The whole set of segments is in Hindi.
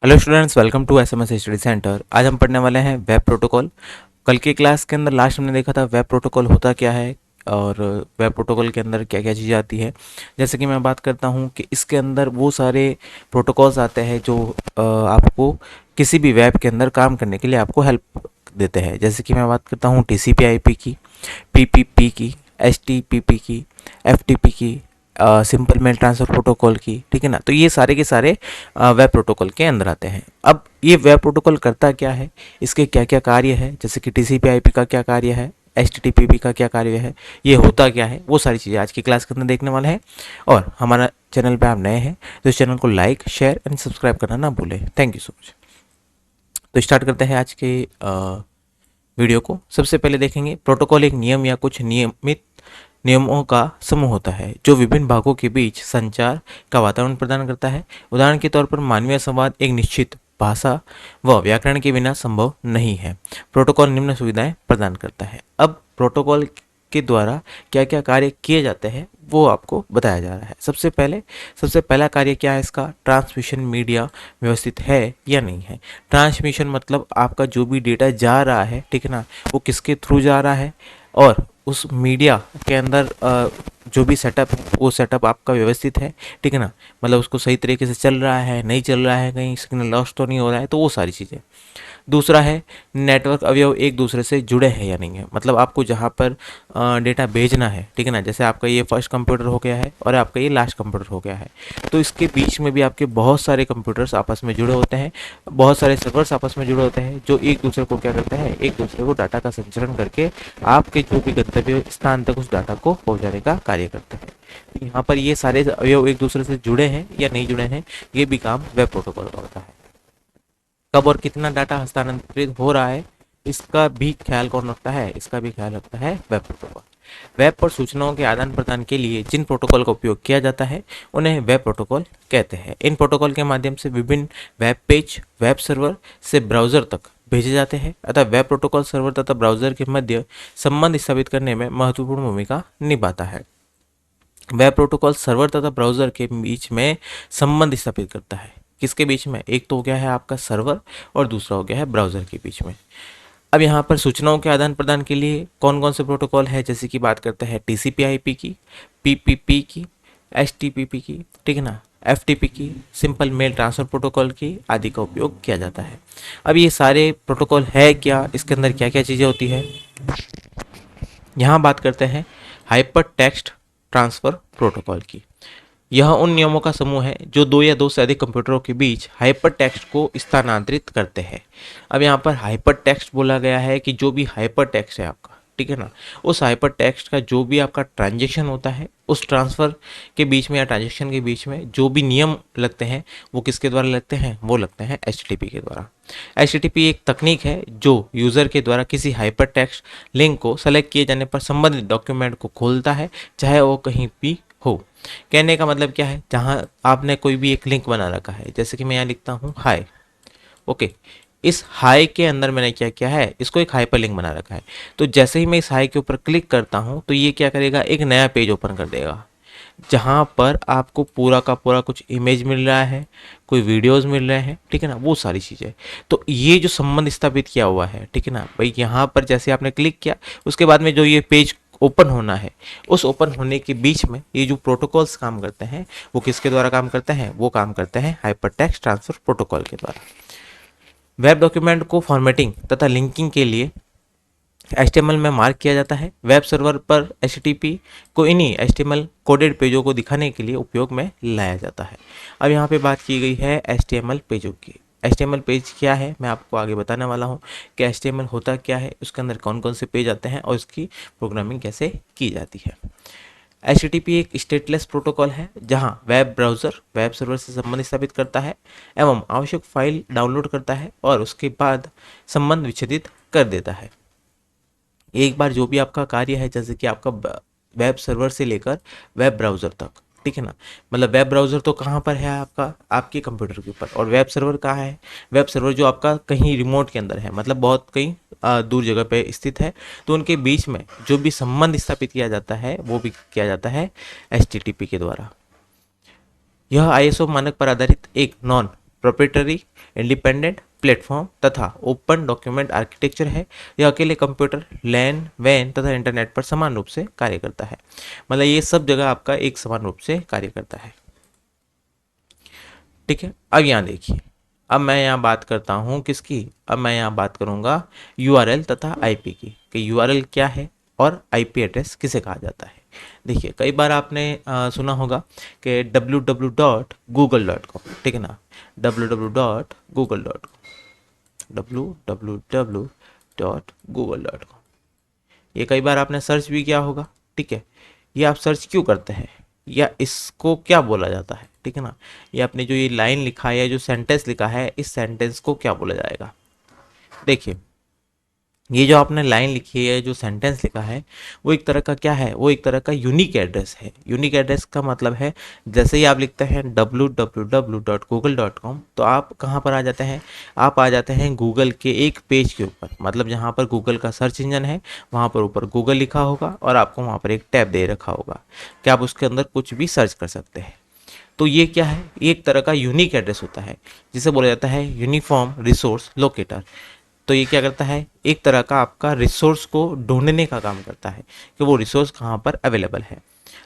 Hello students, welcome to SMS study centre. आज हम पढ़ने वाले हैं वेब प्रोटोकॉल। कल की क्लास के अंदर लास्ट हमने देखा था वेब प्रोटोकॉल होता क्या है और वेब प्रोटोकॉल के अंदर क्या क्या चीज़ें आती है। जैसे कि मैं बात करता हूँ कि इसके अंदर वो सारे प्रोटोकॉल्स आते हैं जो आपको किसी भी वेब के अंदर काम करने के लिए आपको हेल्प देते हैं। जैसे कि मैं बात करता हूँ टीसीपी आईपी की, पीपीपी की, एचटीटीपी की, एफटीपी की, सिंपल मेल ट्रांसफ़र प्रोटोकॉल की। ठीक है ना। तो ये सारे के सारे वेब प्रोटोकॉल के अंदर आते हैं। अब ये वेब प्रोटोकॉल करता क्या है, इसके क्या क्या कार्य है, जैसे कि टीसीपी आईपी का क्या कार्य है, एचटीटीपी का क्या कार्य है, ये होता क्या है, वो सारी चीज़ें आज की क्लास के अंदर देखने वाले हैं। और हमारा चैनल पे आप नए हैं तो इस चैनल को लाइक, शेयर एंड सब्सक्राइब करना ना भूलें। Thank you so much. तो स्टार्ट करते हैं आज के वीडियो को। सबसे पहले देखेंगे प्रोटोकॉल एक नियम या कुछ नियमित नियमों का समूह होता है जो विभिन्न भागों के बीच संचार का वातावरण प्रदान करता है। उदाहरण के तौर पर मानवीय संवाद एक निश्चित भाषा व व्याकरण के बिना संभव नहीं है। प्रोटोकॉल निम्न सुविधाएं प्रदान करता है। अब प्रोटोकॉल के द्वारा क्या क्या कार्य किए जाते हैं वो आपको बताया जा रहा है। सबसे पहला कार्य क्या है इसका, ट्रांसमिशन मीडिया व्यवस्थित है या नहीं है। ट्रांसमिशन मतलब आपका जो भी डेटा जा रहा है, ठीक है ना, वो किसके थ्रू जा रहा है और उस मीडिया के अंदर जो भी सेटअप है वो सेटअप आपका व्यवस्थित है, ठीक है ना, मतलब उसको सही तरीके से चल रहा है, नहीं चल रहा है, कहीं सिग्नल लॉस तो नहीं हो रहा है, तो वो सारी चीज़ें। दूसरा है नेटवर्क अवयव एक दूसरे से जुड़े हैं या नहीं है, मतलब आपको जहाँ पर डेटा भेजना है, ठीक है ना, जैसे आपका ये फर्स्ट कंप्यूटर हो गया है और आपका ये लास्ट कंप्यूटर हो गया है, तो इसके बीच में भी आपके बहुत सारे कंप्यूटर्स आपस में जुड़े होते हैं, बहुत सारे सर्वर्स आपस में जुड़े होते हैं जो एक दूसरे को क्या करते हैं, एक दूसरे को डाटा का संचरण करके आपके जो भी गंतव्य स्थान तक उस डाटा को पहुँचाने का कार्य करते हैं। यहाँ पर ये सारे अवयव एक दूसरे से जुड़े हैं या नहीं जुड़े हैं, ये भी काम वेब प्रोटोकॉल का होता है। कब और कितना डाटा हस्तांतरित हो रहा है इसका भी ख्याल कौन रखता है, इसका भी ख्याल रखता है वेब प्रोटोकॉल। वेब पर सूचनाओं के आदान प्रदान के लिए जिन प्रोटोकॉल का उपयोग किया जाता है उन्हें वेब प्रोटोकॉल कहते हैं। इन प्रोटोकॉल के माध्यम से विभिन्न वेब पेज वेब सर्वर से ब्राउज़र तक भेजे जाते हैं। अतः वेब प्रोटोकॉल सर्वर तथा ब्राउज़र के मध्य संबंध स्थापित करने में महत्वपूर्ण भूमिका निभाता है। वेब प्रोटोकॉल सर्वर तथा ब्राउज़र के बीच में संबंध स्थापित करता है। किसके बीच में, एक तो हो गया है आपका सर्वर और दूसरा हो गया है ब्राउज़र के बीच में। अब यहाँ पर सूचनाओं के आदान प्रदान के लिए कौन कौन से प्रोटोकॉल है, जैसे कि बात करते हैं टीसीपी आईपी की, पीपीपी की, एचटीटीपी की, ठीक है ना, एफटीपी की, सिंपल मेल ट्रांसफर प्रोटोकॉल की आदि का उपयोग किया जाता है। अब ये सारे प्रोटोकॉल है क्या, इसके अंदर क्या क्या चीज़ें होती है, यहाँ बात करते हैं हाइपर टेक्स्ट ट्रांसफ़र प्रोटोकॉल की। यह उन नियमों का समूह है जो दो या दो से अधिक कंप्यूटरों के बीच हाइपर टेक्स्ट को स्थानांतरित करते हैं। अब यहाँ पर हाइपर टेक्स्ट बोला गया है कि जो भी हाइपर टेक्स्ट है आपका, ठीक है ना, उस हाइपर टेक्स्ट का जो भी आपका ट्रांजेक्शन होता है उस ट्रांसफ़र के बीच में या ट्रांजेक्शन के बीच में जो भी नियम लगते हैं वो किसके द्वारा लगते हैं, वो लगते हैं एचटीटीपी के द्वारा। एचटीटीपी एक तकनीक है जो यूज़र के द्वारा किसी हाइपर टेक्स्ट लिंक को सेलेक्ट किए जाने पर संबंधित डॉक्यूमेंट को खोलता है, चाहे वो कहीं भी हो। कहने का मतलब क्या है, जहाँ आपने कोई भी एक लिंक बना रखा है, जैसे कि मैं यहाँ लिखता हूँ हाय, ओके, इस हाई के अंदर मैंने क्या किया है, इसको एक हाइपर लिंक बना रखा है। तो जैसे ही मैं इस हाई के ऊपर क्लिक करता हूँ तो ये क्या करेगा, एक नया पेज ओपन कर देगा जहाँ पर आपको पूरा का पूरा कुछ इमेज मिल रहा है, कोई वीडियोस मिल रहे हैं, ठीक है ना, वो सारी चीज़ें। तो ये जो संबंध स्थापित किया हुआ है, ठीक है ना भाई, यहाँ पर जैसे आपने क्लिक किया उसके बाद में जो ये पेज ओपन होना है, उस ओपन होने के बीच में ये जो प्रोटोकॉल्स काम करते हैं वो किसके द्वारा काम करते हैं, वो काम करते हैं हाइपर टेक्स्ट ट्रांसफर प्रोटोकॉल के द्वारा। वेब डॉक्यूमेंट को फॉर्मेटिंग तथा लिंकिंग के लिए HTML में मार्क किया जाता है। वेब सर्वर पर HTTP को इन्हीं HTML कोडेड पेजों को दिखाने के लिए उपयोग में लाया जाता है। अब यहाँ पे बात की गई है HTML पेजों की। HTML पेज क्या है मैं आपको आगे बताने वाला हूँ कि HTML होता क्या है, उसके अंदर कौन कौन से पेज आते हैं और उसकी प्रोग्रामिंग कैसे की जाती है। HTTP एक स्टेटलेस प्रोटोकॉल है जहां वेब ब्राउज़र वेब सर्वर से संबंध स्थापित करता है एवं आवश्यक फाइल डाउनलोड करता है और उसके बाद संबंध विच्छेदित कर देता है। एक बार जो भी आपका कार्य है, जैसे कि आपका वेब सर्वर से लेकर वेब ब्राउज़र तक, ठीक है ना, मतलब वेब ब्राउज़र तो कहाँ पर है आपका, आपके कंप्यूटर के ऊपर, और वेब सर्वर कहाँ है, वेब सर्वर जो आपका कहीं रिमोट के अंदर है, मतलब बहुत कहीं दूर जगह पे स्थित है। तो उनके बीच में जो भी संबंध स्थापित किया जाता है वो भी किया जाता है HTTP के द्वारा। यह ISO मानक पर आधारित एक नॉन प्रोप्राइटरी, इंडिपेंडेंट प्लेटफॉर्म तथा ओपन डॉक्यूमेंट आर्किटेक्चर है। यह अकेले कंप्यूटर, लैन, वैन तथा इंटरनेट पर समान रूप से कार्य करता है। मतलब ये सब जगह आपका एक समान रूप से कार्य करता है। ठीक है, अब यहाँ देखिए, अब मैं यहाँ बात करता हूँ किसकी, अब मैं यहाँ बात करूँगा यूआरएल तथा आईपी की, कि यूआरएल क्या है और आईपी एड्रेस किसे कहा जाता है। देखिए, कई बार आपने सुना होगा कि www.google.com, ठीक है ना, www.google.com, ये कई बार आपने सर्च भी किया होगा। ठीक है, ये आप सर्च क्यों करते हैं या इसको क्या बोला जाता है, ठीक है ना, ये आपने जो ये लाइन लिखा है या जो सेंटेंस लिखा है, इस सेंटेंस को क्या बोला जाएगा। देखिए, ये जो आपने लाइन लिखी है, जो सेंटेंस लिखा है, वो एक तरह का क्या है, वो एक तरह का यूनिक एड्रेस है। यूनिक एड्रेस का मतलब है, जैसे ही आप लिखते हैं www.google.com, तो आप कहाँ पर आ जाते हैं, आप आ जाते हैं गूगल के एक पेज के ऊपर। मतलब जहाँ पर गूगल का सर्च इंजन है, वहाँ पर ऊपर गूगल लिखा होगा और आपको वहाँ पर एक टैब दे रखा होगा कि आप उसके अंदर कुछ भी सर्च कर सकते हैं। तो ये क्या है, ये एक तरह का यूनिक एड्रेस होता है, जिसे बोला जाता है यूनिफॉर्म रिसोर्स लोकेटर। तो ये क्या करता है, एक तरह का आपका रिसोर्स को ढूंढने का काम करता है कि वो रिसोर्स कहाँ पर अवेलेबल है।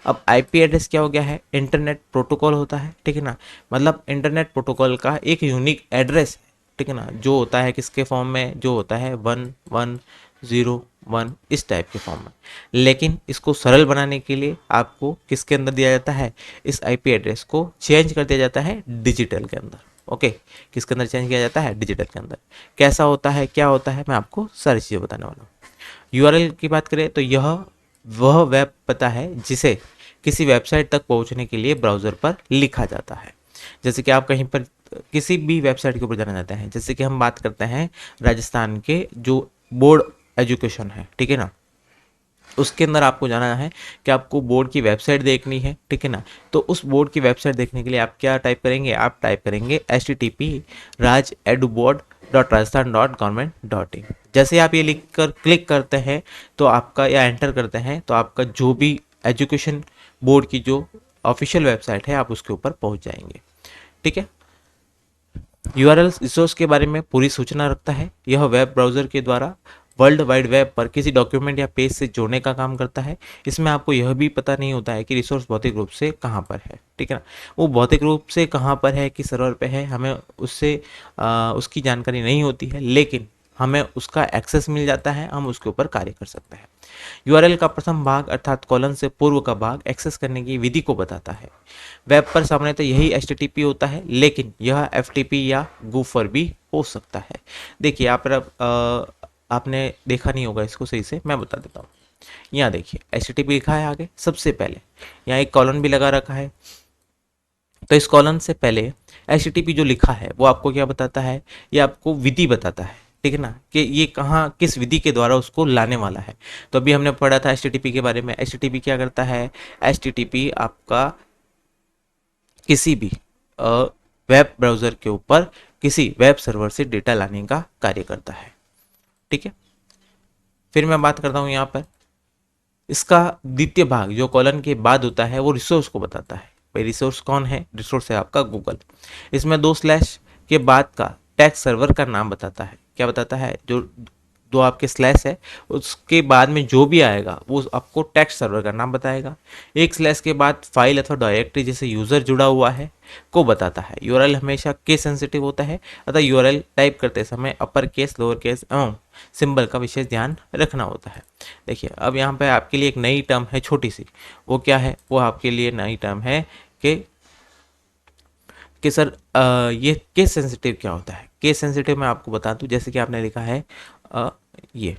अब आईपी एड्रेस क्या हो गया है, इंटरनेट प्रोटोकॉल होता है, ठीक है ना, मतलब इंटरनेट प्रोटोकॉल का एक यूनिक एड्रेस है, ठीक है ना, जो होता है किसके फॉर्म में, जो होता है 1101 इस टाइप के फॉर्म में। लेकिन इसको सरल बनाने के लिए आपको किसके अंदर दिया जाता है, इस आईपी एड्रेस को चेंज कर दिया जाता है डिजिटल के अंदर। ओके, किसके अंदर चेंज किया जाता है, डिजिटल के अंदर। कैसा होता है, क्या होता है, मैं आपको सारी चीज़ें बताने वाला हूँ। यूआरएल की बात करें तो यह वह वेब पता है जिसे किसी वेबसाइट तक पहुंचने के लिए ब्राउज़र पर लिखा जाता है। जैसे कि आप कहीं पर किसी भी वेबसाइट के ऊपर जाना चाहते हैं, जैसे कि हम बात करते हैं राजस्थान के जो बोर्ड एजुकेशन है, ठीक है ना, उसके अंदर आपको जाना है कि आपको बोर्ड की वेबसाइट देखनी है, ठीक है ना। तो उस बोर्ड की वेबसाइट देखने के लिए आप क्या टाइप करेंगे, आप टाइप करेंगे http://rajeduboard.rajasthan.government.in। जैसे आप ये लिख कर क्लिक करते हैं तो आपका, या एंटर करते हैं तो आपका जो भी एजुकेशन बोर्ड की जो ऑफिशियल वेबसाइट है, आप उसके ऊपर पहुंच जाएंगे। ठीक है, यूआरएल रिसोर्स के बारे में पूरी सूचना रखता है। यह वेब ब्राउज़र के द्वारा वर्ल्ड वाइड वेब पर किसी डॉक्यूमेंट या पेज से जोड़ने का काम करता है। इसमें आपको यह भी पता नहीं होता है कि रिसोर्स भौतिक रूप से कहाँ पर है, ठीक है ना, वो भौतिक रूप से कहाँ पर है, किस सर्वर पे है, हमें उससे उसकी जानकारी नहीं होती है, लेकिन हमें उसका एक्सेस मिल जाता है, हम उसके ऊपर कार्य कर सकते हैं। यूआरएल का प्रथम भाग अर्थात कॉलन से पूर्व का भाग एक्सेस करने की विधि को बताता है। वेब पर सामान्यतः यही एचटीटीपी होता है, लेकिन यह एफटीपी या गूफर भी हो सकता है। देखिए, आप आपने देखा नहीं होगा इसको सही से, मैं बता देता हूँ। यहाँ देखिए, एचटीटीपी लिखा है आगे सबसे पहले, यहाँ एक कॉलन भी लगा रखा है। तो इस कॉलन से पहले एचटीटीपी जो लिखा है वो आपको क्या बताता है, ये आपको विधि बताता है, ठीक है ना, कि ये कहाँ किस विधि के द्वारा उसको लाने वाला है। तो अभी हमने पढ़ा था एचटीटीपी के बारे में। एचटीटीपी क्या करता है, एचटीटीपी आपका किसी भी वेब ब्राउज़र के ऊपर किसी वेब सर्वर से डेटा लाने का कार्य करता है। ठीक है, फिर मैं बात करता हूँ यहाँ पर, इसका द्वितीय भाग जो कॉलन के बाद होता है वो रिसोर्स को बताता है। भाई रिसोर्स कौन है, रिसोर्स है आपका गूगल। इसमें 2 स्लैश के बाद का टेक्स्ट सर्वर का नाम बताता है। क्या बताता है, जो दो आपके स्लैश है उसके बाद में जो भी आएगा वो आपको टेक्स्ट सर्वर का नाम बताएगा। 1 स्लैश के बाद फाइल अथवा डायरेक्टरी जैसे यूज़र जुड़ा हुआ है को बताता है। यूआरएल हमेशा केस सेंसिटिव होता है, अतः यूआरएल टाइप करते समय अपर केस, लोअर केस एवं सिंबल का विशेष ध्यान रखना होता है। देखिए, अब यहाँ पे आपके लिए एक नई टर्म है छोटी सी, वो क्या है, वो आपके लिए नई टर्म है कि सर ये केस सेंसिटिव क्या होता है। केस सेंसिटिव मैं आपको बता दूं, जैसे कि आपने लिखा है ये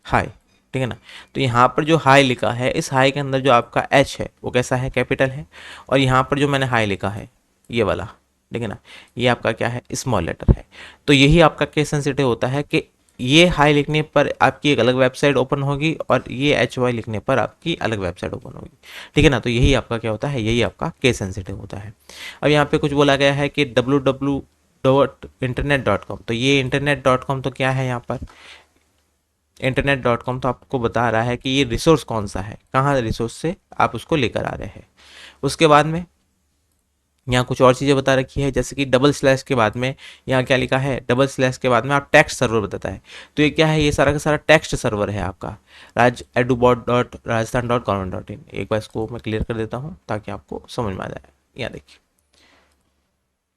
हाई, ठीक है ना, तो यहाँ पर जो हाई लिखा है, इस हाई के अंदर जो आपका एच है वो कैसा है, कैपिटल है, और यहाँ पर जो मैंने हाई लिखा है ये वाला, ठीक है ना, ये आपका क्या है, स्मॉल लेटर है। तो यही आपका केस सेंसिटिव होता है कि ये हाई लिखने पर आपकी एक अलग वेबसाइट ओपन होगी और ये एच वाई लिखने पर आपकी अलग वेबसाइट ओपन होगी, ठीक है ना। तो यही आपका क्या होता है, यही आपका केस सेंसिटिव होता है। अब यहाँ पे कुछ बोला गया है कि www.internet.com, तो ये internet.com तो क्या है, यहाँ पर internet.com तो आपको बता रहा है कि ये रिसोर्स कौन सा है, कहाँ रिसोर्स से आप उसको लेकर आ रहे हैं। उसके बाद में यहाँ कुछ और चीज़ें बता रखी है, जैसे कि डबल स्लैश के बाद में यहाँ क्या लिखा है, डबल स्लैश के बाद में आप टेक्स्ट सर्वर बताता है। तो ये क्या है, ये सारा का सारा टेक्स्ट सर्वर है आपका raj.edubot.rajasthan.government.in। एक बार इसको मैं क्लियर कर देता हूँ ताकि आपको समझ में आ जाए। यहाँ देखिए,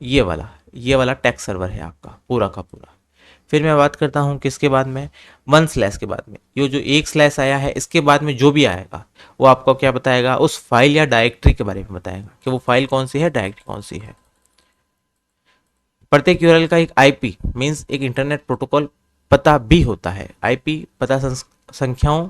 ये वाला टेक्स्ट सर्वर है आपका पूरा का पूरा। फिर मैं बात करता हूँ किसके बाद में, वन स्लैश के बाद में। ये जो एक स्लैश आया है, इसके बाद में जो भी आएगा वो आपको क्या बताएगा, उस फाइल या डायरेक्टरी के बारे में बताएगा कि वो फाइल कौन सी है, डायरेक्टरी कौन सी है। प्रत्येक यूआरएल का एक आईपी मींस एक इंटरनेट प्रोटोकॉल पता भी होता है। आईपी पता संख्याओं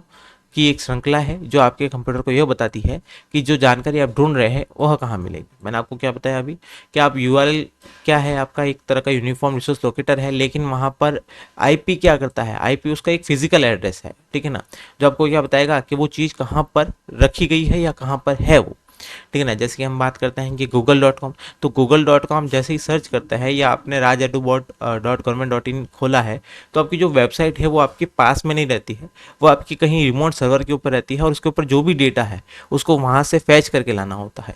की एक श्रृंखला है जो आपके कंप्यूटर को यह बताती है कि जो जानकारी आप ढूंढ रहे हैं वह कहाँ मिलेगी। मैंने आपको क्या बताया अभी कि आप यूआरएल क्या है, आपका एक तरह का यूनिफॉर्म रिसोर्स लोकेटर है, लेकिन वहाँ पर आईपी क्या करता है, आईपी उसका एक फिजिकल एड्रेस है, ठीक है ना, जो आपको क्या बताएगा कि वो चीज़ कहाँ पर रखी गई है या कहाँ पर है वो, ठीक है ना। जैसे कि हम बात करते हैं कि google.com, तो google.com जैसे ही सर्च करता है या आपने raj@edubot.government.in खोला है, तो आपकी जो वेबसाइट है वो आपके पास में नहीं रहती है, वो आपकी कहीं रिमोट सर्वर के ऊपर रहती है और उसके ऊपर जो भी डेटा है उसको वहाँ से फैच करके लाना होता है।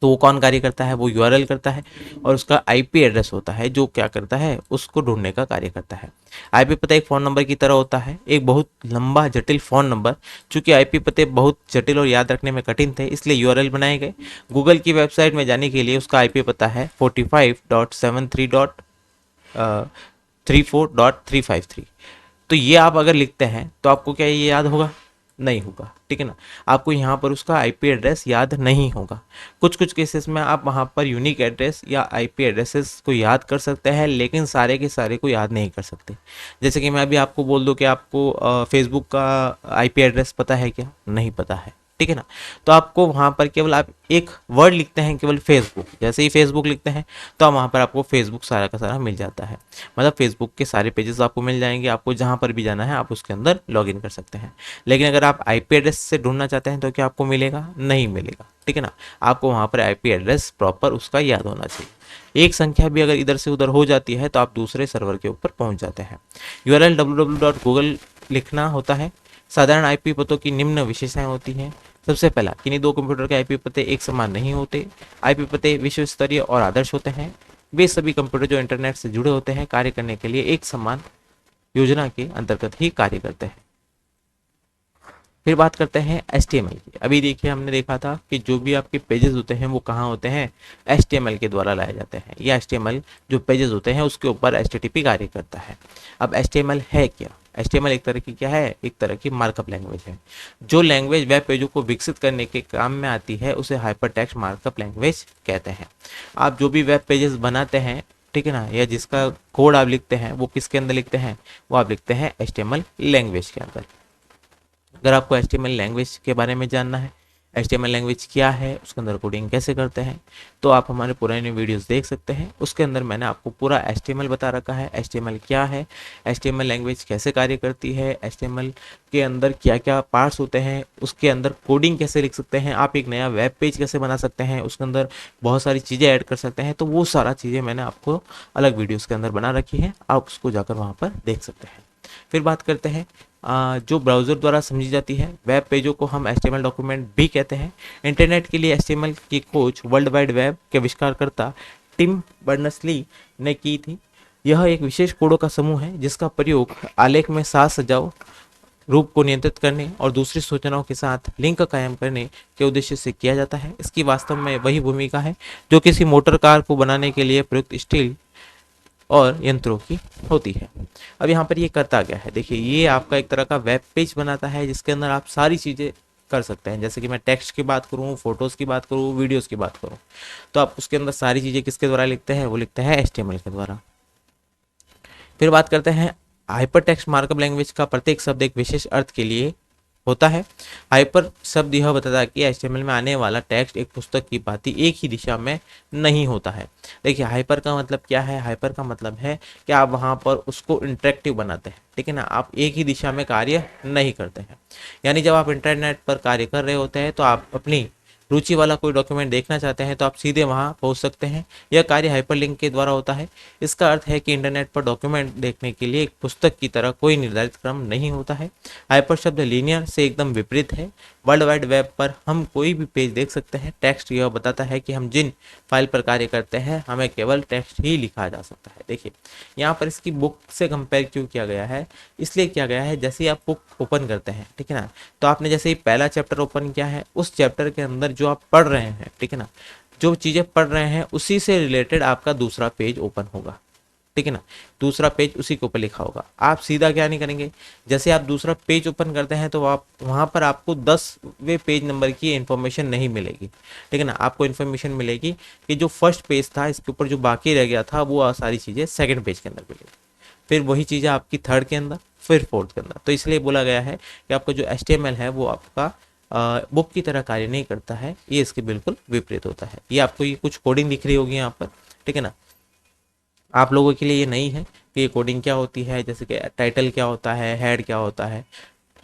तो वो कौन कार्य करता है, वो यूआरएल करता है, और उसका आईपी एड्रेस होता है जो क्या करता है, उसको ढूंढने का कार्य करता है। आईपी पता एक फ़ोन नंबर की तरह होता है, एक बहुत लंबा जटिल फ़ोन नंबर। चूंकि आईपी पते बहुत जटिल और याद रखने में कठिन थे, इसलिए यूआरएल बनाए गए। गूगल की वेबसाइट में जाने के लिए उसका आईपी पता है 45.73.34.353। तो ये आप अगर लिखते हैं तो आपको क्या ये याद होगा, नहीं होगा, ठीक है ना। आपको यहाँ पर उसका आईपी एड्रेस याद नहीं होगा। कुछ कुछ केसेस में आप वहाँ पर यूनिक एड्रेस या आईपी एड्रेसेस को याद कर सकते हैं, लेकिन सारे के सारे को याद नहीं कर सकते। जैसे कि मैं अभी आपको बोल दूँ कि आपको फेसबुक का आईपी एड्रेस पता है क्या, नहीं पता है, ठीक है ना। तो आपको वहाँ पर केवल आप एक वर्ड लिखते हैं, केवल फेसबुक, जैसे ही फेसबुक लिखते हैं तो वहाँ पर आपको फेसबुक सारा का सारा मिल जाता है। मतलब फेसबुक के सारे पेजेस आपको मिल जाएंगे, आपको जहाँ पर भी जाना है आप उसके अंदर लॉगिन कर सकते हैं। लेकिन अगर आप आईपी एड्रेस से ढूंढना चाहते हैं तो क्या आपको मिलेगा, नहीं मिलेगा, ठीक है ना। आपको वहाँ पर आईपी एड्रेस प्रॉपर उसका याद होना चाहिए। एक संख्या भी अगर इधर से उधर हो जाती है तो आप दूसरे सर्वर के ऊपर पहुंच जाते हैं। यूआरएल www.google लिखना होता है। साधारण आईपी पतों की निम्न विशेषताएं होती हैं। सबसे पहला, किन्हीं दो कंप्यूटर के आईपी पते एक समान नहीं होते। आईपी पते विश्व स्तरीय और आदर्श होते हैं। वे सभी कंप्यूटर जो इंटरनेट से जुड़े होते हैं कार्य करने के लिए एक समान योजना के अंतर्गत ही कार्य करते हैं। फिर बात करते हैं HTML की। अभी देखिए हमने देखा था कि जो भी आपके पेजेस होते हैं वो कहाँ होते हैं, HTML के द्वारा लाए जाते हैं। ये HTML जो पेजेस होते हैं उसके ऊपर HTTP कार्य करता है। अब HTML है क्या, HTML एक तरह की क्या है, एक तरह की मार्कअप लैंग्वेज है। जो लैंग्वेज वेब पेजों को विकसित करने के काम में आती है उसे हाइपर टेक्स्ट मार्कअप लैंग्वेज कहते हैं। आप जो भी वेब पेजेस बनाते हैं, ठीक है ना, या जिसका कोड आप लिखते हैं वो किसके अंदर लिखते हैं, वो आप लिखते हैं HTML लैंग्वेज के अंदर। अगर आपको HTML लैंग्वेज के बारे में जानना है, HTML लैंग्वेज क्या है, उसके अंदर कोडिंग कैसे करते हैं, तो आप हमारे पुराने वीडियोस देख सकते हैं। उसके अंदर मैंने आपको पूरा HTML बता रखा है, HTML क्या है, HTML लैंग्वेज कैसे कार्य करती है, HTML के अंदर क्या क्या पार्ट्स होते हैं, उसके अंदर कोडिंग कैसे लिख सकते हैं, आप एक नया वेब पेज कैसे बना सकते हैं, उसके अंदर बहुत सारी चीज़ें ऐड कर सकते हैं। तो वो सारा चीज़ें मैंने आपको अलग वीडियोज़ के अंदर बना रखी है, आप उसको जाकर वहाँ पर देख सकते हैं। फिर बात करते हैं जो ब्राउज़र द्वारा समझी जाती है। वेब पेजों को हम HTML डॉक्यूमेंट भी कहते हैं। इंटरनेट के लिए HTML की खोज वर्ल्ड वाइड वेब के आविष्कारकर्ता टिम बर्नर्स-ली ने की थी। यह एक विशेष कोडों का समूह है जिसका प्रयोग आलेख में साज सजाओ, रूप को नियंत्रित करने और दूसरी सूचनाओं के साथ लिंक कायम करने के उद्देश्य से किया जाता है। इसकी वास्तव में वही भूमिका है जो किसी मोटर कार को बनाने के लिए प्रयुक्त स्टील और यंत्रों की होती है। अब यहाँ पर ये करता क्या है, देखिए ये आपका एक तरह का वेब पेज बनाता है जिसके अंदर आप सारी चीज़ें कर सकते हैं। जैसे कि मैं टेक्स्ट की बात करूँ, फोटोज़ की बात करूँ, वीडियोज़ की बात करूँ, तो आप उसके अंदर सारी चीज़ें किसके द्वारा लिखते हैं, वो लिखते हैं HTML के द्वारा। फिर बात करते हैं हाइपर टेक्स्ट मार्कअप लैंग्वेज का प्रत्येक शब्द एक विशेष अर्थ के लिए होता है। हाइपर शब्द यह बताता है कि HTML में आने वाला टेक्स्ट एक पुस्तक की भांति एक ही दिशा में नहीं होता है। देखिए हाइपर का मतलब क्या है, हाइपर का मतलब है कि आप वहाँ पर उसको इंटरेक्टिव बनाते हैं, ठीक है ना, आप एक ही दिशा में कार्य नहीं करते हैं। यानी जब आप इंटरनेट पर कार्य कर रहे होते हैं तो आप अपनी रुचि वाला कोई डॉक्यूमेंट देखना चाहते हैं तो आप सीधे वहां पहुंच सकते हैं। यह कार्य हाइपरलिंक के द्वारा होता है। इसका अर्थ है कि इंटरनेट पर डॉक्यूमेंट देखने के लिए एक पुस्तक की तरह कोई निर्धारित क्रम नहीं होता है। हाइपर शब्द लीनियर से एकदम विपरीत है। वर्ल्ड वाइड वेब पर हम कोई भी पेज देख सकते हैं। टेक्स्ट यह बताता है कि हम जिन फाइल पर कार्य करते हैं हमें केवल टेक्स्ट ही लिखा जा सकता है। देखिए यहाँ पर इसकी बुक से कंपेयर क्यों किया गया है, इसलिए किया गया है जैसे ही आप बुक ओपन करते हैं, ठीक है ना, तो आपने जैसे ही पहला चैप्टर ओपन किया है, उस चैप्टर के अंदर जो आप पढ़ रहे हैं, ठीक है ना, जो चीज़ें पढ़ रहे हैं उसी से रिलेटेड आपका दूसरा पेज ओपन होगा, ठीक है ना, दूसरा पेज उसी के ऊपर लिखा होगा। आप सीधा क्या नहीं करेंगे, जैसे आप दूसरा पेज ओपन करते हैं तो आप वहाँ पर आपको 10वें पेज नंबर की इन्फॉर्मेशन नहीं मिलेगी, ठीक है ना, आपको इन्फॉर्मेशन मिलेगी कि जो फर्स्ट पेज था इसके ऊपर जो बाकी रह गया था वो सारी चीज़ें सेकंड पेज के अंदर मिलेगी, फिर वही चीज़ें आपकी थर्ड के अंदर, फिर फोर्थ के अंदर। तो इसलिए बोला गया है कि आपका जो HTML है वो आपका बुक की तरह कार्य नहीं करता है, ये इसके बिल्कुल विपरीत होता है। ये आपको ये कुछ कोडिंग दिख रही होगी यहाँ पर, ठीक है ना, आप लोगों के लिए ये नहीं है कि ये कोडिंग क्या होती है, जैसे कि टाइटल क्या होता है, हेड क्या होता है,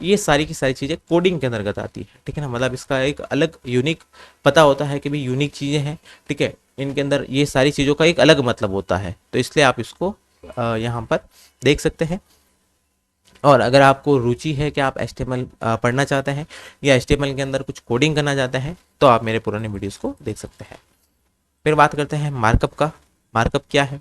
ये सारी की सारी चीज़ें कोडिंग के अंतर्गत आती है, ठीक है ना, मतलब इसका एक अलग यूनिक पता होता है कि भाई यूनिक चीज़ें हैं, ठीक है, इनके अंदर ये सारी चीज़ों का एक अलग मतलब होता है, तो इसलिए आप इसको यहाँ पर देख सकते हैं। और अगर आपको रुचि है कि आप HTML पढ़ना चाहते हैं या HTML के अंदर कुछ कोडिंग करना चाहते हैं तो आप मेरे पुराने वीडियोस को देख सकते हैं। फिर बात करते हैं मार्कअप का। मार्कअप क्या है?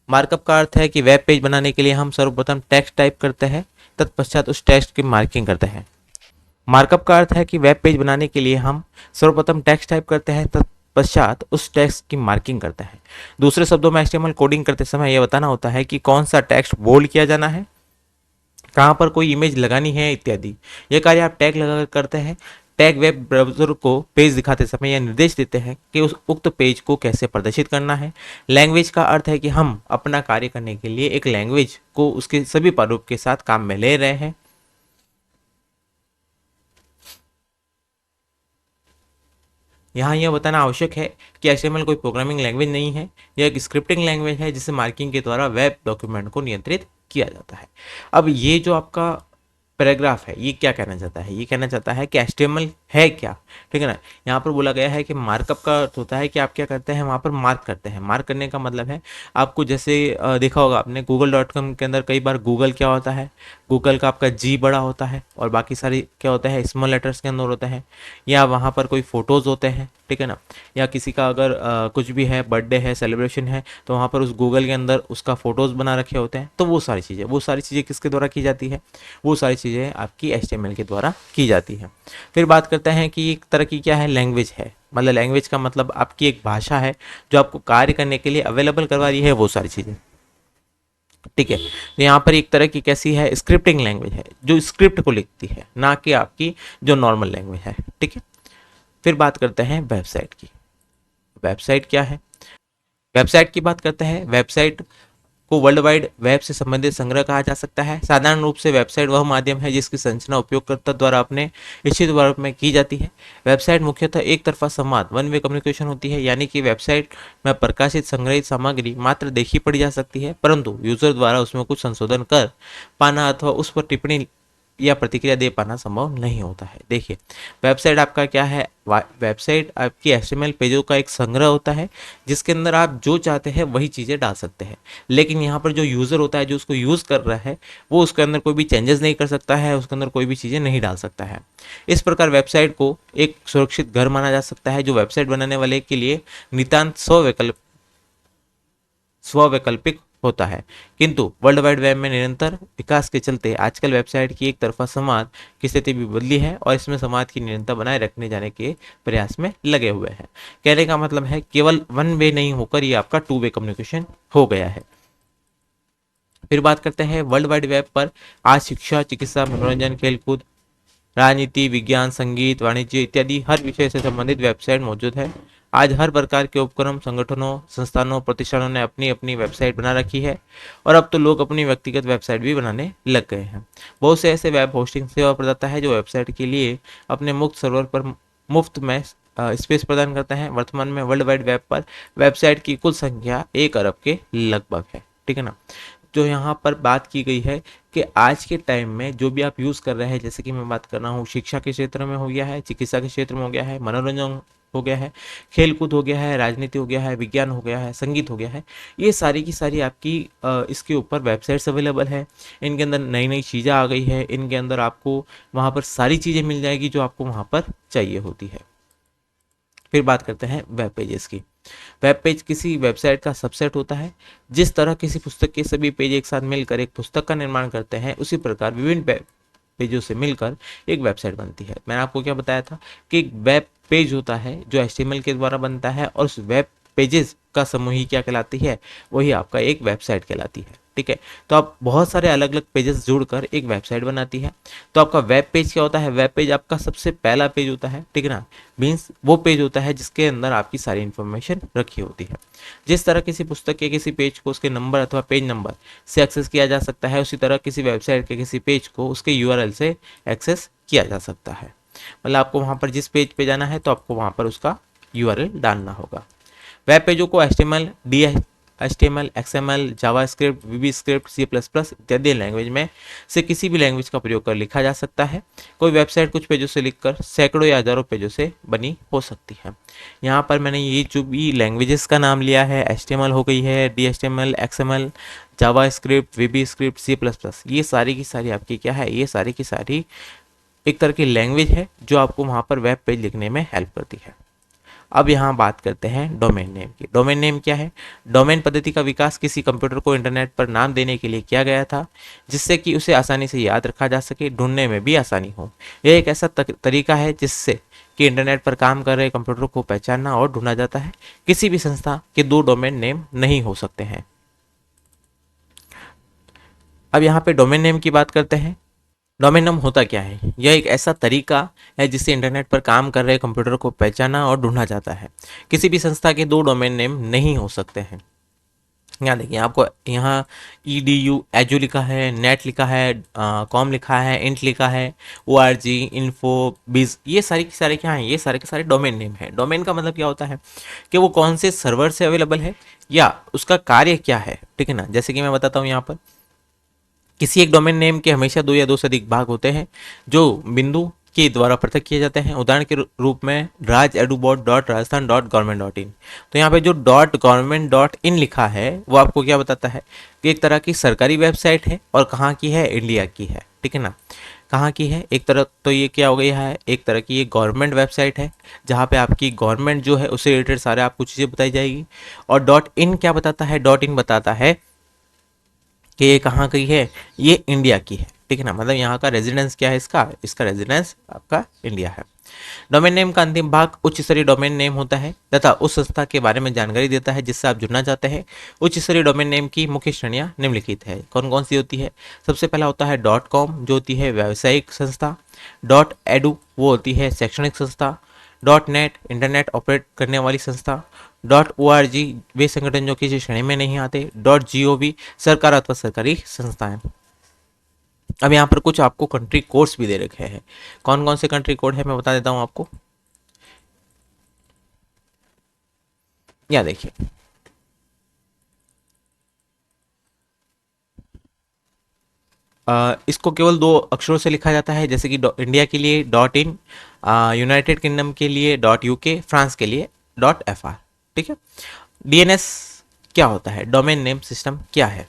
मार्कअप का अर्थ है कि वेब पेज बनाने के लिए हम सर्वप्रथम टेक्स्ट टाइप करते हैं, तत्पश्चात उस टेक्स्ट की मार्किंग करते हैं। मार्कअप का अर्थ है कि वेब पेज बनाने के लिए हम सर्वप्रथम टेक्स्ट टाइप करते हैं, तत्पश्चात उस टेक्स्ट की मार्किंग करते हैं। दूसरे शब्दों में HTML कोडिंग करते समय यह बताना होता है कि कौन सा टेक्स्ट बोल्ड किया जाना है, कहाँ पर कोई इमेज लगानी है इत्यादि। यह कार्य आप टैग लगा कर करते हैं। टैग वेब ब्राउज़र को पेज दिखाते समय यह निर्देश देते हैं कि उस उक्त पेज को कैसे प्रदर्शित करना है। लैंग्वेज का अर्थ है कि हम अपना कार्य करने के लिए एक लैंग्वेज को उसके सभी प्रारूप के साथ काम में ले रहे हैं। यहाँ यह बताना आवश्यक है कि HTML कोई प्रोग्रामिंग लैंग्वेज नहीं है, यह एक स्क्रिप्टिंग लैंग्वेज है जिसे मार्किंग के द्वारा वेब डॉक्यूमेंट को नियंत्रित किया जाता है। अब ये जो आपका पैराग्राफ है ये क्या कहना चाहता है, ये कहना चाहता है कि HTML है क्या, ठीक है ना। यहाँ पर बोला गया है कि मार्कअप का अर्थ होता है कि आप क्या करते हैं, वहाँ पर मार्क करते हैं। मार्क करने का मतलब है आपको जैसे देखा होगा आपने google.com के अंदर कई बार गूगल क्या होता है, गूगल का आपका G बड़ा होता है और बाकी सारी क्या होता है स्मॉल लेटर्स के अंदर होता है, या वहाँ पर कोई फोटोज़ होते हैं, ठीक है ना, या किसी का अगर कुछ भी है, बर्थडे है, सेलिब्रेशन है, तो वहाँ पर उस गूगल के अंदर उसका फ़ोटोज़ बना रखे होते हैं। तो वो सारी चीज़ें किसके द्वारा की जाती है, वो सारी चीज़ें आपकी HTML के द्वारा की जाती है। फिर बात करते हैं कि एक तरह की क्या है, लैंग्वेज है। मतलब लैंग्वेज का मतलब आपकी एक भाषा है जो आपको कार्य करने के लिए अवेलेबल करवा रही है वो सारी चीज़ें, ठीक है। तो यहाँ पर एक तरह की कैसी है, स्क्रिप्टिंग लैंग्वेज है जो स्क्रिप्ट को लिखती है, ना कि आपकी जो नॉर्मल लैंग्वेज है, ठीक है। फिर बात करते हैं वेबसाइट की। वेबसाइट क्या है? वेबसाइट की बात करते हैं। वेबसाइट को वर्ल्ड वाइड वेब से संबंधित संग्रह कहा जा सकता है। साधारण रूप से वेबसाइट वह माध्यम है जिसकी संरचना उपयोगकर्ता द्वारा अपने निश्चित वर्ग में की जाती है। वेबसाइट मुख्यतः एक तरफा संवाद, वन वे कम्युनिकेशन होती है, यानी कि वेबसाइट में प्रकाशित संग्रहित सामग्री मात्र देखी पढ़ी जा सकती है, परंतु यूजर द्वारा उसमें कुछ संशोधन कर पाना अथवा उस पर टिप्पणी या प्रतिक्रिया दे पाना संभव नहीं होता है। देखिए वेबसाइट आपका क्या है, वेबसाइट आपकी HTML पेजों का एक संग्रह होता है जिसके अंदर आप जो चाहते हैं वही चीज़ें डाल सकते हैं, लेकिन यहाँ पर जो यूज़र होता है जो उसको यूज़ कर रहा है वो उसके अंदर कोई भी चेंजेस नहीं कर सकता है, उसके अंदर कोई भी चीज़ें नहीं डाल सकता है। इस प्रकार वेबसाइट को एक सुरक्षित घर माना जा सकता है जो वेबसाइट बनाने वाले के लिए नितांत स्ववैकल्पिक होता है। किंतु वर्ल्ड वाइड वेब में निरंतर विकास के चलते आजकल वेबसाइट की एक तरफा संवाद की स्थिति भी बदली है और इसमें संवाद की निरंतर बनाए रखने जाने के प्रयास में लगे हुए हैं। कहने का मतलब है केवल वन वे नहीं होकर ये आपका टू वे कम्युनिकेशन हो गया है। फिर बात करते हैं वर्ल्ड वाइड वेब पर आज शिक्षा, चिकित्सा, मनोरंजन, खेलकूद, राजनीति, विज्ञान, संगीत, वाणिज्य इत्यादि हर विषय से संबंधित वेबसाइट मौजूद है। आज हर प्रकार के उपक्रम, संगठनों, संस्थानों, प्रतिष्ठानों ने अपनी अपनी वेबसाइट बना रखी है और अब तो लोग अपनी व्यक्तिगत वेबसाइट भी बनाने लग गए हैं। बहुत से ऐसे वेब होस्टिंग सेवा प्रदाता है जो वेबसाइट के लिए अपने मुक्त सर्वर पर मुफ्त में स्पेस प्रदान करते हैं। वर्तमान में वर्ल्ड वाइड वेब पर वेबसाइट की कुल संख्या 1 अरब के लगभग है, ठीक है ना। जो यहाँ पर बात की गई है कि आज के टाइम में जो भी आप यूज़ कर रहे हैं, जैसे कि मैं बात कर रहा हूँ शिक्षा के क्षेत्र में हो गया है, चिकित्सा के क्षेत्र में हो गया है, मनोरंजन हो गया है, खेलकूद हो गया है, राजनीति हो गया है, विज्ञान हो गया है, संगीत हो गया है, ये सारी की सारी आपकी इसके ऊपर वेबसाइट्स अवेलेबल है। इनके अंदर नई नई चीज़ें आ गई है, इनके अंदर आपको वहाँ पर सारी चीज़ें मिल जाएगी जो आपको वहाँ पर चाहिए होती है। फिर बात करते हैं वेब पेजेस की। वेब पेज किसी वेबसाइट का सबसेट होता है। जिस तरह किसी पुस्तक के सभी पेज एक साथ मिलकर एक पुस्तक का निर्माण करते हैं, उसी प्रकार विभिन्न वेब पेजों से मिलकर एक वेबसाइट बनती है। मैंने आपको क्या बताया था कि एक वेब पेज होता है जो HTML के द्वारा बनता है, और उस वेब पेजेस का समूह ही क्या कहलाती है, वही आपका एक वेबसाइट कहलाती है। ठीक है, तो आप बहुत सारे अलग अलग पेजेस जोड़कर एक वेबसाइट बनाती है। तो आपका वेब पेज क्या होता है, वेब पेज आपका सबसे पहला पेज होता है। ठीक है ना, मीन्स वो पेज होता है जिसके अंदर आपकी सारी इंफॉर्मेशन रखी होती है। जिस तरह किसी पुस्तक के किसी पेज को उसके नंबर अथवा पेज नंबर से एक्सेस किया जा सकता है, उसी तरह किसी वेबसाइट के किसी पेज को उसके URL से एक्सेस किया जा सकता है। मतलब आपको वहाँ पर जिस पेज पे जाना है तो आपको वहाँ पर उसका URL डालना होगा। वेब पेजों को HTML, XML, JavaScript, VB script, C++ इत्यादि लैंग्वेज में से किसी भी लैंग्वेज का प्रयोग कर लिखा जा सकता है। कोई वेबसाइट कुछ पेजों से लिखकर सैकड़ों या हजारों पेजों से बनी हो सकती है। यहाँ पर मैंने ये जो भी लैंग्वेजेस का नाम लिया है, HTML हो गई है, DHTML, XML, JavaScript, VB script, C++, ये सारी की सारी आपकी क्या है, ये सारी की सारी एक तरह की लैंग्वेज है जो आपको वहाँ पर वेब पेज लिखने में हेल्प करती है। अब यहाँ बात करते हैं डोमेन नेम की। डोमेन नेम क्या है? डोमेन पद्धति का विकास किसी कंप्यूटर को इंटरनेट पर नाम देने के लिए किया गया था, जिससे कि उसे आसानी से याद रखा जा सके, ढूंढने में भी आसानी हो। यह एक ऐसा तरीका है जिससे कि इंटरनेट पर काम कर रहे कंप्यूटर को पहचानना और ढूंढा जाता है। किसी भी संस्था के दो डोमेन नेम नहीं हो सकते हैं। अब यहाँ पे डोमेन नेम की बात करते हैं। डोमेन नेम होता क्या है? यह एक ऐसा तरीका है जिससे इंटरनेट पर काम कर रहे कंप्यूटर को पहचाना और ढूंढा जाता है। किसी भी संस्था के दो डोमेन नेम नहीं हो सकते हैं। यहाँ देखिए, आपको यहाँ EDU एजू लिखा है, नेट लिखा है, कॉम लिखा है, इंट लिखा है, ORG, इन्फो, बिज, ये सारे के सारे क्या हैं? ये सारे के सारे डोमेन नेम है। डोमेन का मतलब क्या होता है कि वो कौन से सर्वर से अवेलेबल है या उसका कार्य क्या है। ठीक है ना, जैसे कि मैं बताता हूँ यहाँ पर, किसी एक डोमेन नेम के हमेशा दो या दो से अधिक भाग होते हैं जो बिंदु के द्वारा पृथक किए जाते हैं। उदाहरण के रूप में raj.edubot.rajasthan.government.in। तो यहाँ पे जो .government.in लिखा है वो आपको क्या बताता है कि एक तरह की सरकारी वेबसाइट है, और कहाँ की है? इंडिया की है। ठीक है ना, कहाँ की है? एक तरह तो ये क्या हो गया है, एक तरह की ये गवर्नमेंट वेबसाइट है जहाँ पे आपकी गवर्नमेंट जो है उससे रिलेटेड सारे आपको चीज़ें बताई जाएगी। और .in क्या बताता है? .in बताता है कि ये कहाँ की है, ये इंडिया की है। ठीक है ना, मतलब यहाँ का रेजिडेंस क्या है, इसका इसका रेजिडेंस आपका इंडिया है। डोमेन नेम का अंतिम भाग उच्च स्तरीय डोमेन नेम होता है तथा उस संस्था के बारे में जानकारी देता है जिससे आप जुड़ना चाहते हैं। उच्च स्तरीय डोमेन नेम की मुख्य श्रेणियां निम्नलिखित है। कौन कौन सी होती है? सबसे पहला होता है .com, जो होती है व्यावसायिक संस्था। .edu वो होती है शैक्षणिक संस्था। .net इंटरनेट ऑपरेट करने वाली संस्था। .org वे संगठन जो किसी श्रेणी में नहीं आते। .gov सरकार अथवा सरकारी संस्थाएं। अब यहाँ पर कुछ आपको कंट्री कोड्स भी दे रखे हैं। कौन कौन से कंट्री कोड है मैं बता देता हूँ आपको। या देखिए, इसको केवल दो अक्षरों से लिखा जाता है, जैसे कि इंडिया के लिए .in, यूनाइटेड किंगडम के लिए .uk, फ्रांस के लिए .fr। ठीक है। DNS क्या होता है? डोमेन नेम सिस्टम क्या है?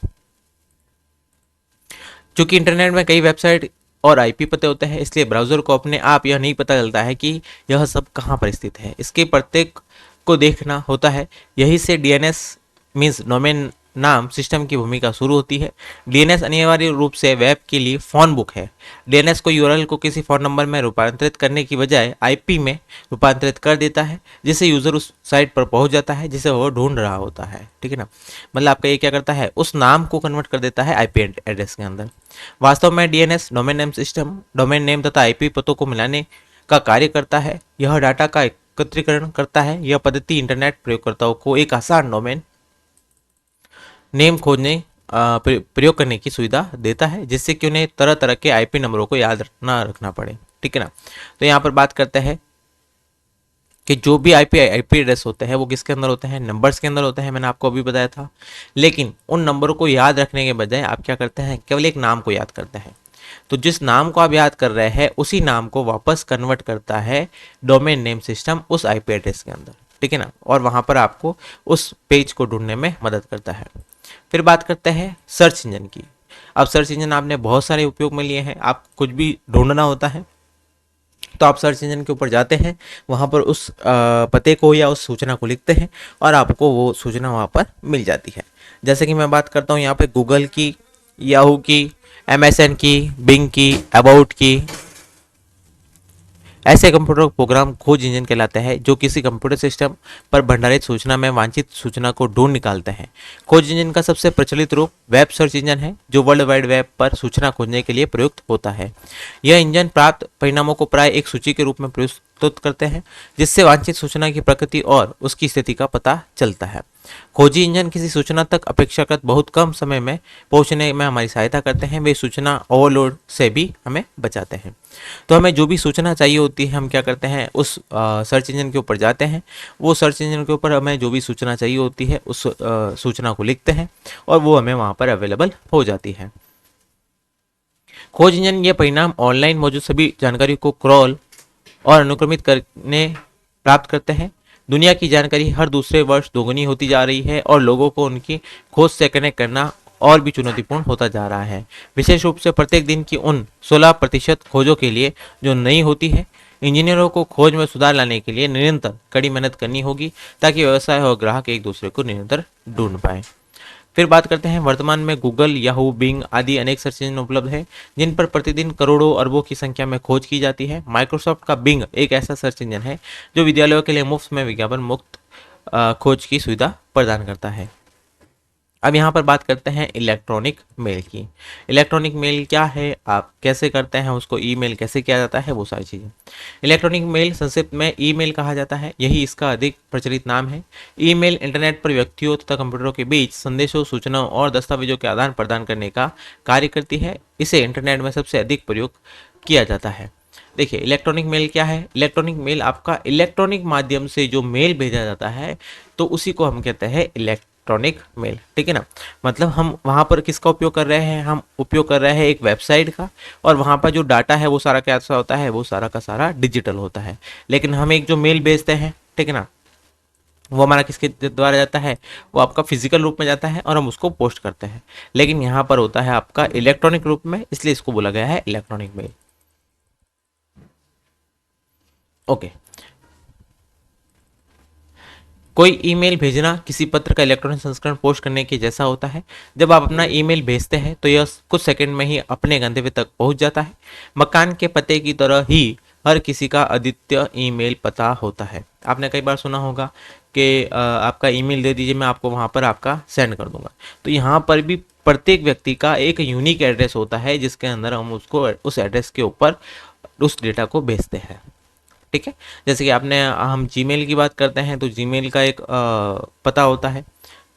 चूंकि इंटरनेट में कई वेबसाइट और IP पते होते हैं, इसलिए ब्राउज़र को अपने आप यह नहीं पता चलता है कि यह सब कहाँ पर स्थित है। इसके प्रत्येक को देखना होता है। यही से DNS मीन्स डोमेन नाम सिस्टम की भूमिका शुरू होती है। DNS अनिवार्य रूप से वेब के लिए फ़ोन बुक है। DNS को URL को किसी फ़ोन नंबर में रूपांतरित करने की बजाय IP में रूपांतरित कर देता है, जिससे यूज़र उस साइट पर पहुंच जाता है जिसे वो ढूंढ रहा होता है। ठीक है ना, मतलब आपका ये क्या करता है, उस नाम को कन्वर्ट कर देता है IP एड्रेस के अंदर। वास्तव में DNS domain name system domain name तथा IP पतों को मिलाने का कार्य करता है। यह डाटा का एकत्रीकरण करता है। यह पद्धति इंटरनेट प्रयोगकर्ताओं को एक आसान डोमेन नेम खोजने प्रयोग करने की सुविधा देता है, जिससे कि उन्हें तरह तरह के IP नंबरों को याद ना रखना पड़े। ठीक है ना, तो यहाँ पर बात करते हैं कि जो भी IP एड्रेस होते हैं वो किसके अंदर होते हैं? नंबर्स के अंदर होते हैं। मैंने आपको अभी बताया था। लेकिन उन नंबरों को याद रखने के बजाय आप क्या करते हैं, केवल एक नाम को याद करते हैं। तो जिस नाम को आप याद कर रहे हैं उसी नाम को वापस कन्वर्ट करता है डोमेन नेम सिस्टम उस आईपी एड्रेस के अंदर, ठीक है ना, और वहां पर आपको उस पेज को ढूंढने में मदद करता है। फिर बात करते हैं सर्च इंजन की। अब सर्च इंजन आपने बहुत सारे उपयोग में लिए हैं। आप कुछ भी ढूंढना होता है तो आप सर्च इंजन के ऊपर जाते हैं, वहाँ पर उस पते को या उस सूचना को लिखते हैं और आपको वो सूचना वहाँ पर मिल जाती है। जैसे कि मैं बात करता हूँ यहाँ पे गूगल की, याहू की, एमएसएन की, बिंग की, अबाउट की। ऐसे कंप्यूटर प्रोग्राम खोज इंजन कहलाते हैं जो किसी कंप्यूटर सिस्टम पर भंडारित सूचना में वांछित सूचना को ढूंढ निकालते हैं। खोज इंजन का सबसे प्रचलित रूप वेब सर्च इंजन है जो वर्ल्ड वाइड वेब पर सूचना खोजने के लिए प्रयुक्त होता है। यह इंजन प्राप्त परिणामों को प्राय एक सूची के रूप में प्रस्तुत करते हैं जिससे वांछित सूचना की प्रकृति और उसकी स्थिति का पता चलता है। खोजी इंजन किसी सूचना तक अपेक्षाकृत बहुत कम समय में पहुंचने में हमारी सहायता करते हैं। वे सूचना ओवरलोड से भी हमें बचाते हैं। तो हमें जो भी सूचना चाहिए होती है हम क्या करते हैं, उस सर्च इंजन के ऊपर जाते हैं। वो सर्च इंजन के ऊपर हमें जो भी सूचना चाहिए होती है उस सूचना को लिखते हैं और वो हमें वहाँ पर अवेलेबल हो जाती है। खोज इंजन ये परिणाम ऑनलाइन मौजूद सभी जानकारी को क्रॉल और अनुक्रमित करने प्राप्त करते हैं। दुनिया की जानकारी हर दूसरे वर्ष दोगुनी होती जा रही है और लोगों को उनकी खोज से कनेक्ट करना और भी चुनौतीपूर्ण होता जा रहा है। विशेष रूप से प्रत्येक दिन की उन 16% खोजों के लिए जो नई होती है। इंजीनियरों को खोज में सुधार लाने के लिए निरंतर कड़ी मेहनत करनी होगी ताकि व्यवसाय और ग्राहक एक दूसरे को निरंतर ढूंढ पाए। फिर बात करते हैं वर्तमान में गूगल, याहू, बिंग आदि अनेक सर्च इंजन उपलब्ध है जिन पर प्रतिदिन करोड़ों अरबों की संख्या में खोज की जाती है। माइक्रोसॉफ्ट का बिंग एक ऐसा सर्च इंजन है जो विद्यालयों के लिए मुफ्त में विज्ञापन मुक्त खोज की सुविधा प्रदान करता है। अब यहाँ पर बात करते हैं इलेक्ट्रॉनिक मेल की। इलेक्ट्रॉनिक मेल क्या है, आप कैसे करते हैं उसको, ईमेल कैसे किया जाता है, वो सारी चीज़ें। इलेक्ट्रॉनिक मेल संक्षिप्त में ईमेल कहा जाता है, यही इसका अधिक प्रचलित नाम है। ईमेल इंटरनेट पर व्यक्तियों तथा कंप्यूटरों के बीच संदेशों, सूचनाओं और दस्तावेजों के आदान प्रदान करने का कार्य करती है। इसे इंटरनेट में सबसे अधिक प्रयोग किया जाता है। देखिए इलेक्ट्रॉनिक मेल क्या है। इलेक्ट्रॉनिक मेल आपका इलेक्ट्रॉनिक माध्यम से जो मेल भेजा जाता है तो उसी को हम कहते हैं इलेक्ट्रॉनिक मेल, ठीक है ना। मतलब हम वहाँ पर किसका उपयोग कर रहे हैं, हम उपयोग कर रहे हैं एक वेबसाइट का, और वहाँ पर जो डाटा है वो सारा कैसा होता है, वो सारा का सारा डिजिटल होता है। लेकिन हम एक जो मेल भेजते हैं, ठीक है ना, वो हमारा किसके द्वारा जाता है, वो आपका फिजिकल रूप में जाता है और हम उसको पोस्ट करते हैं। लेकिन यहाँ पर होता है आपका इलेक्ट्रॉनिक रूप में, इसलिए इसको बोला गया है इलेक्ट्रॉनिक मेल। ओके। कोई ईमेल भेजना किसी पत्र का इलेक्ट्रॉनिक संस्करण पोस्ट करने के जैसा होता है। जब आप अपना ईमेल भेजते हैं तो यह कुछ सेकंड में ही अपने गंतव्य तक पहुंच जाता है। मकान के पते की तरह ही हर किसी का अद्वितीय ईमेल पता होता है। आपने कई बार सुना होगा कि आपका ईमेल दे दीजिए, मैं आपको वहां पर आपका सेंड कर दूंगा। तो यहाँ पर भी प्रत्येक व्यक्ति का एक यूनिक एड्रेस होता है जिसके अंदर हम उसको उस एड्रेस के ऊपर उस डेटा को भेजते हैं, ठीक है। जैसे कि आपने हम जीमेल की बात करते हैं तो जीमेल का एक पता होता है।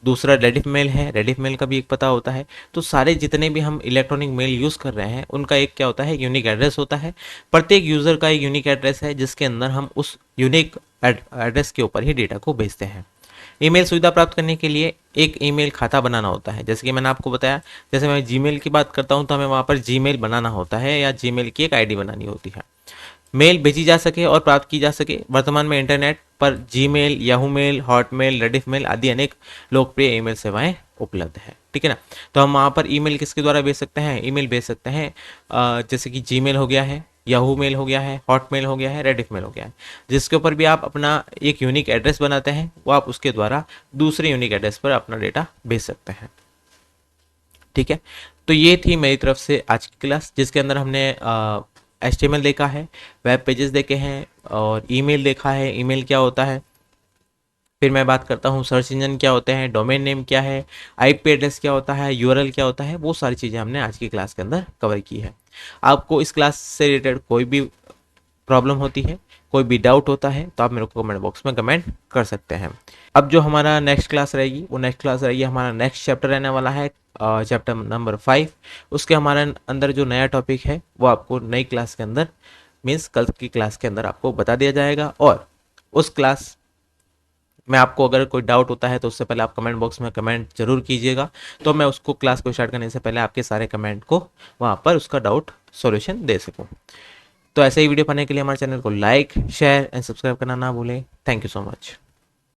दूसरा रेडिफ मेल है, रेडिफ मेल का भी एक पता होता है। तो सारे जितने भी हम इलेक्ट्रॉनिक मेल यूज़ कर रहे हैं उनका एक क्या होता है, यूनिक एड्रेस होता है। प्रत्येक यूज़र का एक यूनिक एड्रेस है जिसके अंदर हम उस यूनिक एड्रेस के ऊपर ही डेटा को भेजते हैं। ईमेल सुविधा प्राप्त करने के लिए एक ईमेल खाता बनाना होता है। जैसे कि मैंने आपको बताया, जैसे मैं जीमेल की बात करता हूँ तो हमें वहाँ पर जीमेल बनाना होता है या जीमेल की एक आईडी बनानी होती है। मेल भेजी जा सके और प्राप्त की जा सके। वर्तमान में इंटरनेट पर Gmail, Yahoo mail, Hotmail, Rediff mail आदि अनेक लोकप्रिय ईमेल सेवाएं उपलब्ध है, ठीक है ना। तो हम वहाँ पर ईमेल किसके द्वारा भेज सकते हैं, ईमेल भेज सकते हैं जैसे कि जीमेल हो गया है, याहू मेल हो गया है, हॉटमेल हो गया है, रेडिफ मेल हो गया है, जिसके ऊपर भी आप अपना एक यूनिक एड्रेस बनाते हैं, वो आप उसके द्वारा दूसरे यूनिक एड्रेस पर अपना डेटा भेज सकते हैं, ठीक है। तो ये थी मेरी तरफ से आज की क्लास जिसके अंदर हमने HTML देखा है, वेब पेजेस देखे हैं और ईमेल देखा है, ईमेल क्या होता है। फिर मैं बात करता हूँ सर्च इंजन क्या होते हैं, डोमेन नेम क्या है, IP एड्रेस क्या होता है, URL क्या होता है, वो सारी चीज़ें हमने आज की क्लास के अंदर कवर की है। आपको इस क्लास से रिलेटेड कोई भी प्रॉब्लम होती है, कोई भी डाउट होता है तो आप मेरे को कमेंट बॉक्स में कमेंट कर सकते हैं। अब जो हमारा नेक्स्ट क्लास रहेगी वो नेक्स्ट क्लास रहेगी, हमारा नेक्स्ट चैप्टर रहने वाला है चैप्टर नंबर 5। उसके हमारे अंदर जो नया टॉपिक है वो आपको नई क्लास के अंदर मीन्स कल की क्लास के अंदर आपको बता दिया जाएगा और उस क्लास मैं आपको अगर कोई डाउट होता है तो उससे पहले आप कमेंट बॉक्स में कमेंट जरूर कीजिएगा, तो मैं उसको क्लास को स्टार्ट करने से पहले आपके सारे कमेंट को वहाँ पर उसका डाउट सॉल्यूशन दे सकूँ। तो ऐसे ही वीडियो पाने के लिए हमारे चैनल को लाइक शेयर एंड सब्सक्राइब करना ना भूलें। Thank you so much.